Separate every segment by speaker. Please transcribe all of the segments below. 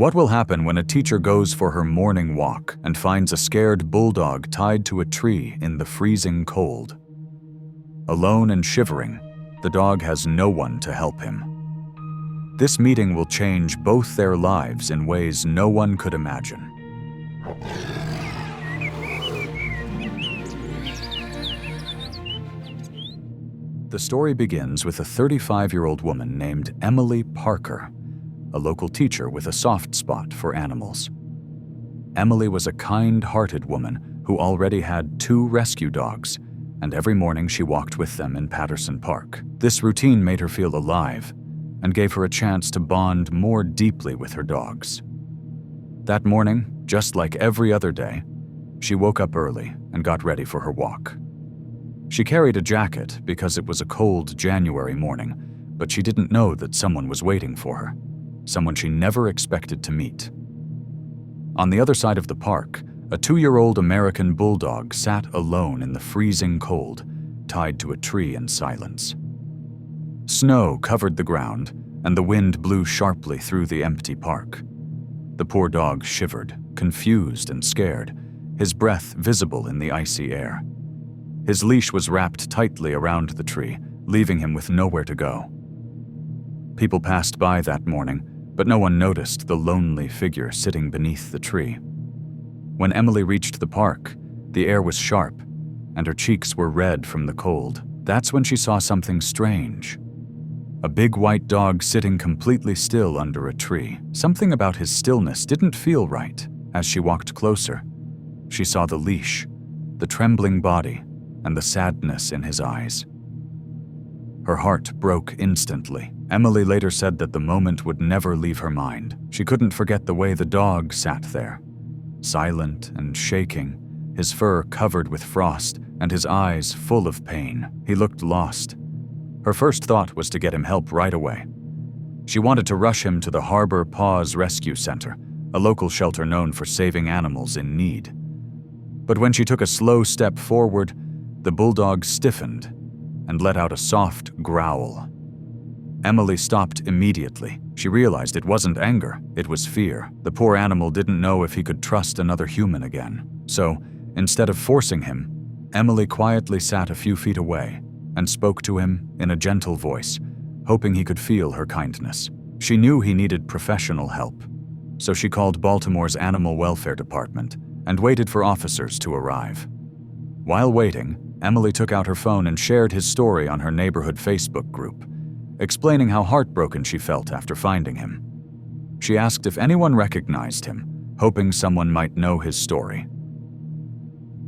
Speaker 1: What will happen when a teacher goes for her morning walk and finds a scared bulldog tied to a tree in the freezing cold? Alone and shivering, the dog has no one to help him. This meeting will change both their lives in ways no one could imagine. The story begins with a 35-year-old woman named Emily Parker, a local teacher with a soft spot for animals. Emily was a kind-hearted woman who already had 2 rescue dogs, and every morning she walked with them in Patterson Park. This routine made her feel alive and gave her a chance to bond more deeply with her dogs. That morning, just like every other day, she woke up early and got ready for her walk. She carried a jacket because it was a cold January morning, but she didn't know that someone was waiting for her, someone she never expected to meet. On the other side of the park, a 2-year-old American bulldog sat alone in the freezing cold, tied to a tree in silence. Snow covered the ground, and the wind blew sharply through the empty park. The poor dog shivered, confused and scared, his breath visible in the icy air. His leash was wrapped tightly around the tree, leaving him with nowhere to go. People passed by that morning, but no one noticed the lonely figure sitting beneath the tree. When Emily reached the park, the air was sharp, and her cheeks were red from the cold. That's when she saw something strange. A big white dog sitting completely still under a tree. Something about his stillness didn't feel right. As she walked closer, she saw the leash, the trembling body, and the sadness in his eyes. Her heart broke instantly. Emily later said that the moment would never leave her mind. She couldn't forget the way the dog sat there, silent and shaking, his fur covered with frost and his eyes full of pain. He looked lost. Her first thought was to get him help right away. She wanted to rush him to the Harbor Paws Rescue Center, a local shelter known for saving animals in need. But when she took a slow step forward, the bulldog stiffened and let out a soft growl. Emily stopped immediately. She realized it wasn't anger, it was fear. The poor animal didn't know if he could trust another human again. So, instead of forcing him, Emily quietly sat a few feet away and spoke to him in a gentle voice, hoping he could feel her kindness. She knew he needed professional help, so she called Baltimore's Animal Welfare Department and waited for officers to arrive. While waiting, Emily took out her phone and shared his story on her neighborhood Facebook group, explaining how heartbroken she felt after finding him. She asked if anyone recognized him, hoping someone might know his story.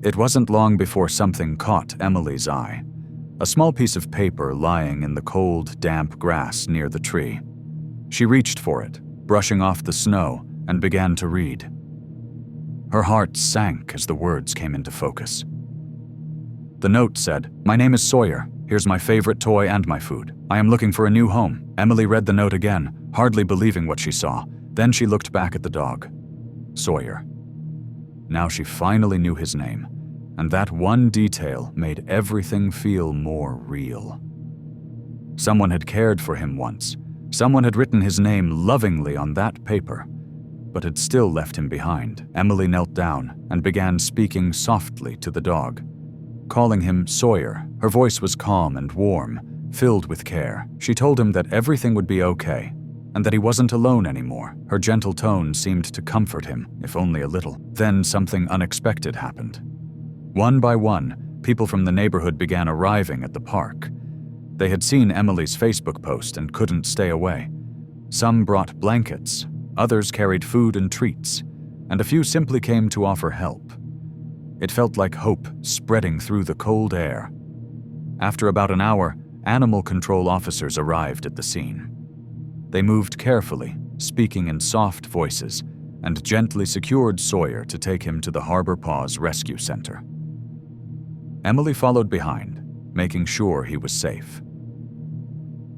Speaker 1: It wasn't long before something caught Emily's eye, a small piece of paper lying in the cold, damp grass near the tree. She reached for it, brushing off the snow, and began to read. Her heart sank as the words came into focus. The note said, "My name is Sawyer. Here's my favorite toy and my food. I am looking for a new home." Emily read the note again, hardly believing what she saw. Then she looked back at the dog. Sawyer. Now she finally knew his name, and that one detail made everything feel more real. Someone had cared for him once. Someone had written his name lovingly on that paper, but had still left him behind. Emily knelt down and began speaking softly to the dog, calling him Sawyer. Her voice was calm and warm, filled with care. She told him that everything would be okay, and that he wasn't alone anymore. Her gentle tone seemed to comfort him, if only a little. Then something unexpected happened. One by one, people from the neighborhood began arriving at the park. They had seen Emily's Facebook post and couldn't stay away. Some brought blankets, others carried food and treats, and a few simply came to offer help. It felt like hope spreading through the cold air. After about an hour, animal control officers arrived at the scene. They moved carefully, speaking in soft voices, and gently secured Sawyer to take him to the Harbor Paws Rescue Center. Emily followed behind, making sure he was safe.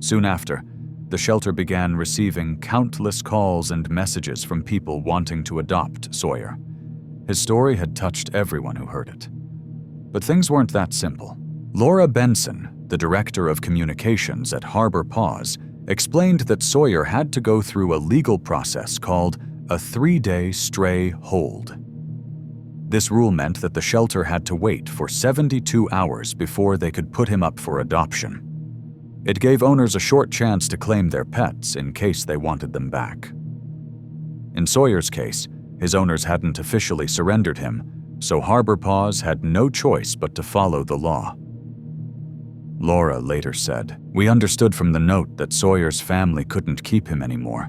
Speaker 1: Soon after, the shelter began receiving countless calls and messages from people wanting to adopt Sawyer. His story had touched everyone who heard it. But things weren't that simple. Laura Benson, the director of communications at Harbor Paws, explained that Sawyer had to go through a legal process called a 3-day stray hold. This rule meant that the shelter had to wait for 72 hours before they could put him up for adoption. It gave owners a short chance to claim their pets in case they wanted them back. In Sawyer's case, his owners hadn't officially surrendered him, so Harbor Paws had no choice but to follow the law. Laura later said, "We understood from the note that Sawyer's family couldn't keep him anymore,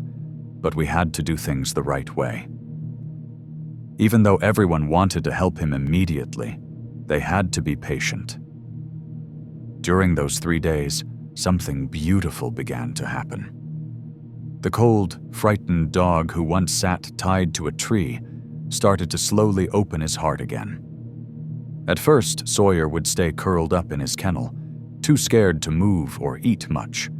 Speaker 1: but we had to do things the right way." Even though everyone wanted to help him immediately, they had to be patient. During those 3 days, something beautiful began to happen. The cold, frightened dog who once sat tied to a tree started to slowly open his heart again. At first, Sawyer would stay curled up in his kennel, too scared to move or eat much.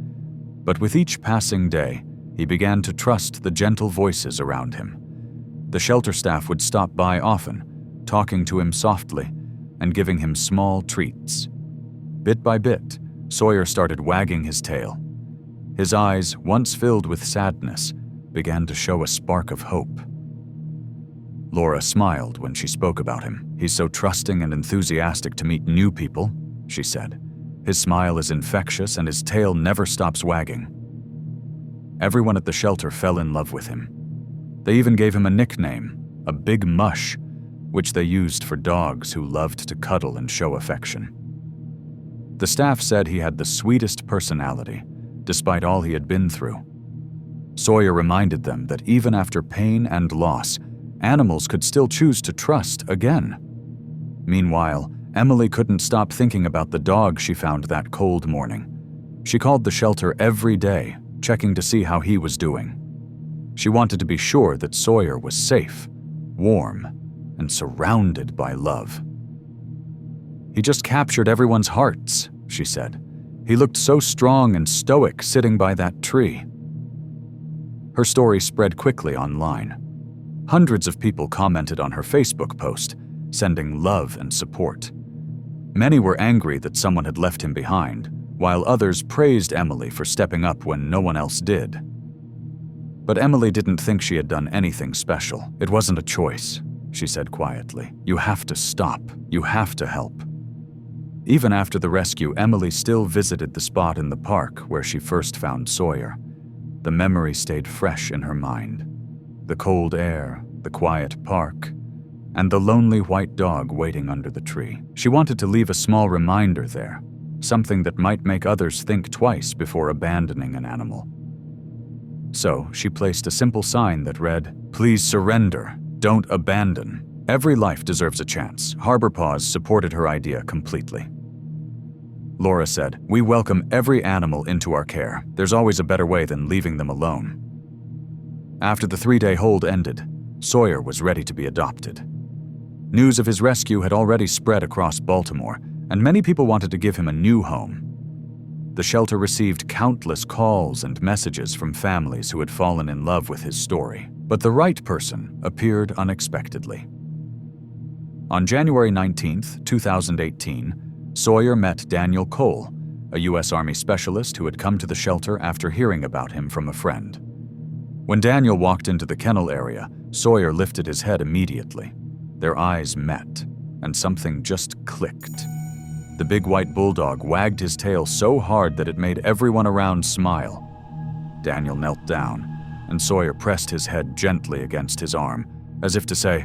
Speaker 1: But with each passing day, he began to trust the gentle voices around him. The shelter staff would stop by often, talking to him softly and giving him small treats. Bit by bit, Sawyer started wagging his tail. His eyes, once filled with sadness, began to show a spark of hope. Laura smiled when she spoke about him. "He's so trusting and enthusiastic to meet new people," she said. "His smile is infectious and his tail never stops wagging." Everyone at the shelter fell in love with him. They even gave him a nickname, a Big Mush, which they used for dogs who loved to cuddle and show affection. The staff said he had the sweetest personality, despite all he had been through. Sawyer reminded them that even after pain and loss, animals could still choose to trust again. Meanwhile, Emily couldn't stop thinking about the dog she found that cold morning. She called the shelter every day, checking to see how he was doing. She wanted to be sure that Sawyer was safe, warm, and surrounded by love. "He just captured everyone's hearts," she said. "He looked so strong and stoic sitting by that tree." Her story spread quickly online. Hundreds of people commented on her Facebook post, sending love and support. Many were angry that someone had left him behind, while others praised Emily for stepping up when no one else did. But Emily didn't think she had done anything special. "It wasn't a choice," she said quietly. "You have to stop. You have to help." Even after the rescue, Emily still visited the spot in the park where she first found Sawyer. The memory stayed fresh in her mind. The cold air, the quiet park, and the lonely white dog waiting under the tree. She wanted to leave a small reminder there, something that might make others think twice before abandoning an animal. So she placed a simple sign that read, "Please surrender, don't abandon. Every life deserves a chance." Harbor Paws supported her idea completely. Laura said, "We welcome every animal into our care. There's always a better way than leaving them alone." After the 3-day hold ended, Sawyer was ready to be adopted. News of his rescue had already spread across Baltimore, and many people wanted to give him a new home. The shelter received countless calls and messages from families who had fallen in love with his story. But the right person appeared unexpectedly. On January 19, 2018, Sawyer met Daniel Cole, a U.S. Army specialist who had come to the shelter after hearing about him from a friend. When Daniel walked into the kennel area, Sawyer lifted his head immediately. Their eyes met, and something just clicked. The big white bulldog wagged his tail so hard that it made everyone around smile. Daniel knelt down, and Sawyer pressed his head gently against his arm, as if to say,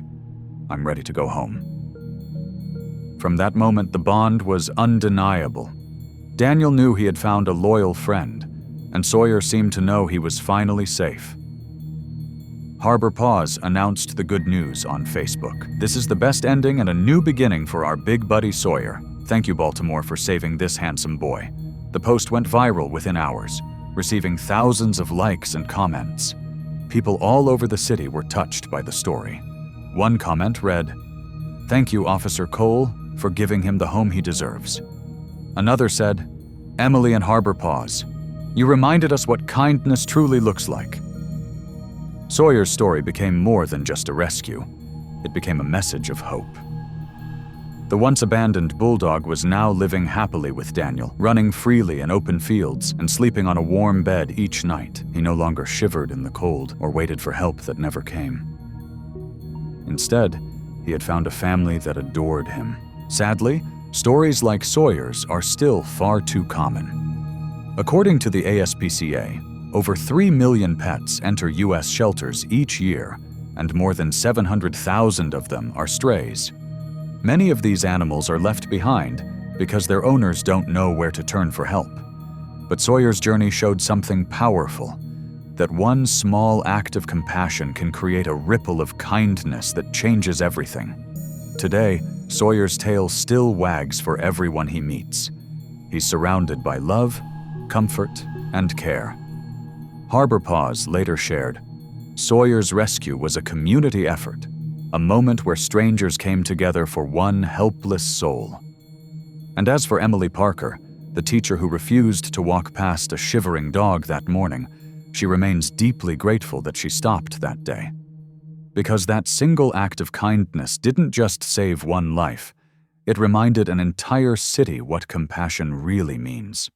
Speaker 1: "I'm ready to go home." From that moment, the bond was undeniable. Daniel knew he had found a loyal friend, and Sawyer seemed to know he was finally safe. Harbor Paws announced the good news on Facebook. "This is the best ending and a new beginning for our big buddy Sawyer. Thank you, Baltimore, for saving this handsome boy." The post went viral within hours, receiving thousands of likes and comments. People all over the city were touched by the story. One comment read, "Thank you, Officer Cole, for giving him the home he deserves." Another said, "Emily and Harbor Paws, you reminded us what kindness truly looks like." Sawyer's story became more than just a rescue. It became a message of hope. The once abandoned bulldog was now living happily with Daniel, running freely in open fields and sleeping on a warm bed each night. He no longer shivered in the cold or waited for help that never came. Instead, he had found a family that adored him. Sadly, stories like Sawyer's are still far too common. According to the ASPCA, over 3 million pets enter U.S. shelters each year, and more than 700,000 of them are strays. Many of these animals are left behind because their owners don't know where to turn for help. But Sawyer's journey showed something powerful, that one small act of compassion can create a ripple of kindness that changes everything. Today, Sawyer's tail still wags for everyone he meets. He's surrounded by love, comfort, and care. Harbor Paws later shared, "Sawyer's rescue was a community effort, a moment where strangers came together for one helpless soul." And as for Emily Parker, the teacher who refused to walk past a shivering dog that morning, she remains deeply grateful that she stopped that day. Because that single act of kindness didn't just save one life, it reminded an entire city what compassion really means.